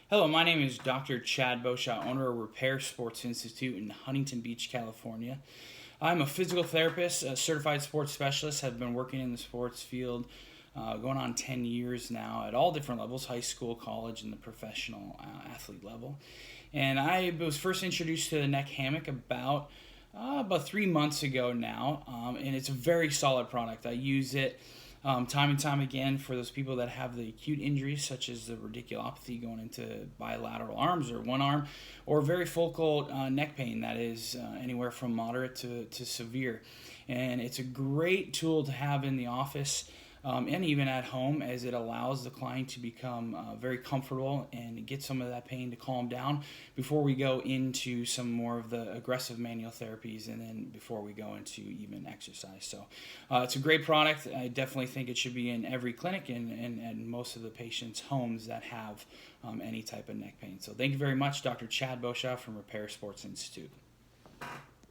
Hello, my name is Dr. Chad Beauchamp, owner of Repair Sports Institute in Huntington Beach, California. I'm a physical therapist, a certified sports specialist. I've been working in the sports field going on 10 years now at all different levels, high school, college, and the professional athlete level. And I was first introduced to the Neck Hammock about 3 months ago now, and it's a very solid product. I use it time and time again for those people that have the acute injuries, such as the radiculopathy going into bilateral arms or one arm, or very focal neck pain that is anywhere from moderate to severe. And it's a great tool to have in the office. And even at home, as it allows the client to become very comfortable and get some of that pain to calm down before we go into some more of the aggressive manual therapies, and then before we go into even exercise. So it's a great product. I definitely think it should be in every clinic and most of the patients' homes that have any type of neck pain. So thank you very much, Dr. Chad Beauchamp from Repair Sports Institute.